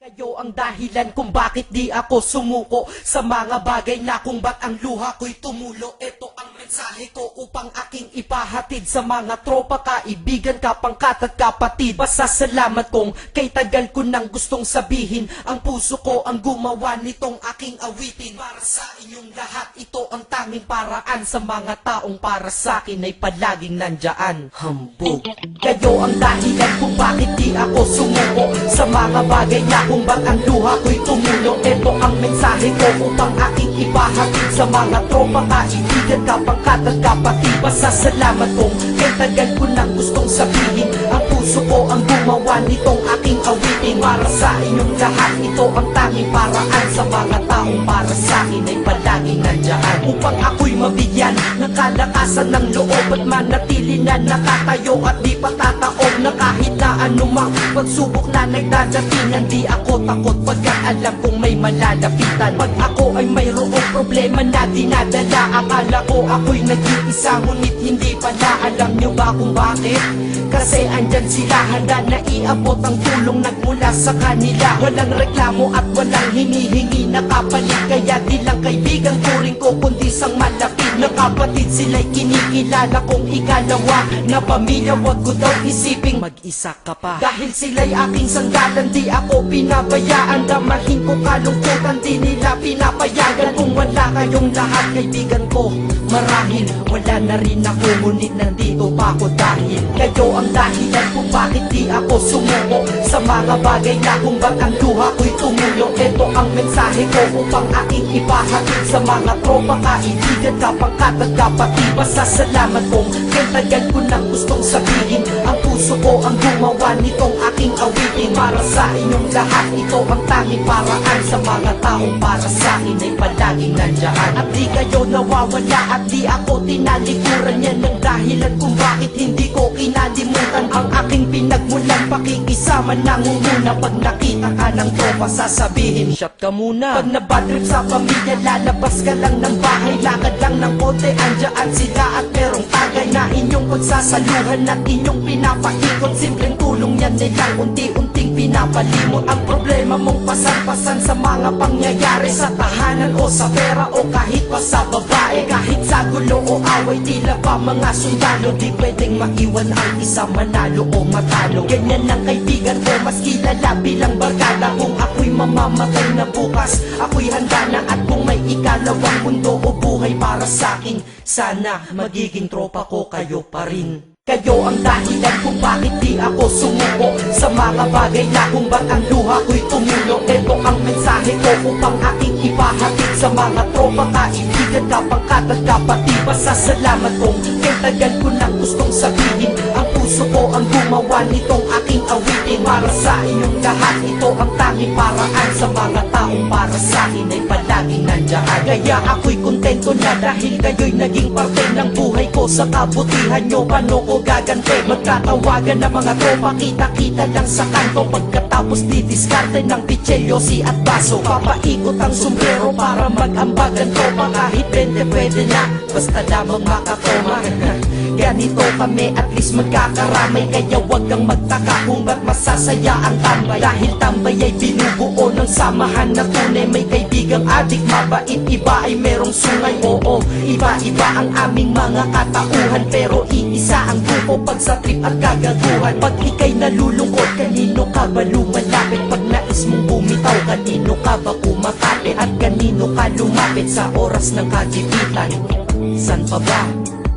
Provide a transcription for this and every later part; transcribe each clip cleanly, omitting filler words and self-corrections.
Kayo ang dahilan kung bakit di ako sumuko sa mga bagay na kung ba't ang luha ko'y tumulo. Ito ang mensahe ko upang aking ipahatid sa mga tropa, kaibigan, kapangkat at kapatid. Pasasalamat kong kay tagal ko nang gustong sabihin, ang puso ko ang gumawa nitong aking awitin. Para sa inyong lahat, ito ang tanging paraan sa mga taong para sa akin ay palaging nandyan. Hambog. Kayo ang dahilan kung bakit di ako sumuko sa mga bagay na kung ba't ang luha ko'y tumulo. Ito ang mensahe ko upang aking ipahatid sa mga tropa, kaibigan, kapangkat at kapatid. Pasasalamat kong kay tagal ko nang gustong sabihin, ang puso ko ang gumawa nitong aking awitin. Para sa inyong lahat, ito ang tanging paraan sa mga taong para sa akin ay palaging nandyan. Upang ako'y mabigyan ng kalakasan ng loob at manatili na nakatayo at di patataob na kahit na anumang pagsubok na nagdadatingan. Di ako takot pagkat alam kong may malalapitan. Pag ako ay mayroong problema na dinadala, akala ko ako'y nag-iisa, ngunit hindi pala. Alam nyo ba kung bakit? Kasi andyan sila, handa na iabot ang tulong nagmula sa kanila. Walang reklamo at walang hinihingi na kapalit, kaya di lang kaibigan turing ko kundi sang malapit na kapatid. Sila'y kinikilala kong ikalawa na pamilya. Wag ko daw isiping mag-isa ka pa, dahil sila'y aking sanggalan. Di ako pinabayaan, damahin ko kalungkutan, di nila pinapayagan. Kung wala kayong lahat kaibigan ko, marahil wala na rin ako, ngunit nandito pa ako dahil kayo ang dahilan kung bakit di ako sumuko sa mga bagay na kung ba't ang luha ko'y tumulo. Ito ang mensahe ko upang aking ipahatid sa mga tropa, kaibigan, kapangkat at kapatid. Pasasalamat kong kay tagal ko nang gustong sabihin, ang puso ko ang gumawa nitong aking awitin. Para sa inyong lahat, ito ang tanging paraan sa mga taong para sa akin ay palaging nandyan. At di kayo nawawala at di ako tinalikuran, yan ang dahilan kung bakit hindi ko kinalimutan ang aking pinagmulan. Pakikisama nangunguna, pag nakita ka ng tropa sasabihin shot ka muna. Pag nabadrip sa pamilya lalabas ka lang ng bahay, lakad lang ng konti andyan sila at merong tagay na inyong pagsasaluhan at inyong pinapaikot. Simpleng tulong yan nilang unti-unting pinapalimot ang problema mong pasan-pasan sa mga pangyayari sa tahanan o sa pera o kahit pa sa babae. Kahit sa gulo o away, tila ba mga sundalo, di pwedeng maiwan ang isa manalo o matalo. Ganyan ang kaibigan ko, mas kilala bilang barkada. Kung ako'y mamamatay na bukas, ako'y handa na. At kung may ikalawang mundo o buhay para sa'kin, sana magiging tropa ko kayo pa rin. Kayo ang dahilan kung bakit di ako sumuko sa mga bagay na kung ba't ang luha ko'y tumulo. Ito ang mensahe ko upang aking ipahatid sa mga tropa, kaibigan, kapangkat at kapatid. Pasasalamat kong kay tagal ko nang gustong sabihin, ang puso ko ang gumawa nitong aking awitin. Para sa inyong lahat, ito ang tanging paraan sa mga taong para sa akin ay palaging nandyan. Kaya ako'y kontento na dahil kayo'y naging parte ng buhay ko. Sa kabutihan nyo, paano ko gagante? Magkatawagan ng mga tropa, kita-kita lang sa kanto. Pagkatapos didiskarte ng pitselyosi at baso, papaikot ang sombrero para mag-ambag ang tropa. Kahit 20 pwede na, basta lamang makatoma. Ganito kami, at least magkakaramay. Kaya wag kang magtaka kung ba't masasaya ang tambay, dahil tambay ay binubuo ng samahan na tunay. May kaibigang adik, mabait, iba ay merong sungay. Oo, iba-iba ang aming mga katauhan, pero iisa ang grupo pag sa trip at kagaguhan. Pag ika'y nalulungkot, kanino ka ba lumalapit? Pag nais mong bumitaw, kanino ka ba kumakapit? At kanino ka lumapit sa oras ng kagipitan? San pa ba?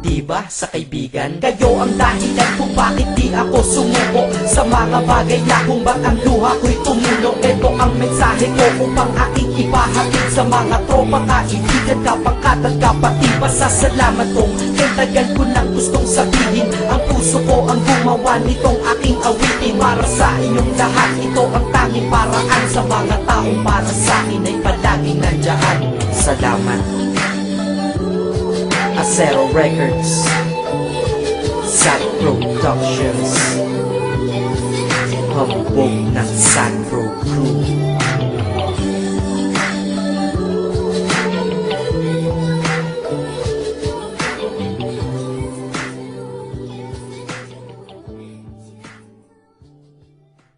Diba sa kaibigan? Kayo ang dahilan kung bakit di ako sumuko sa mga bagay na kung ba't ang luha ko'y tumulo. Ito ang mensahe ko upang aking ipahatid sa mga tropa, kaibigan, kapangkat at kapatid. Pasasalamat kong kay tagal ko nang gustong sabihin, ang puso ko ang gumawa nitong aking awitin. Para sa inyong lahat, ito ang tanging paraan sa mga taong para sa akin ay palaging nandyan. Salamat. Acero Records, Sad Productions, hambog ng Sad Pro Crew.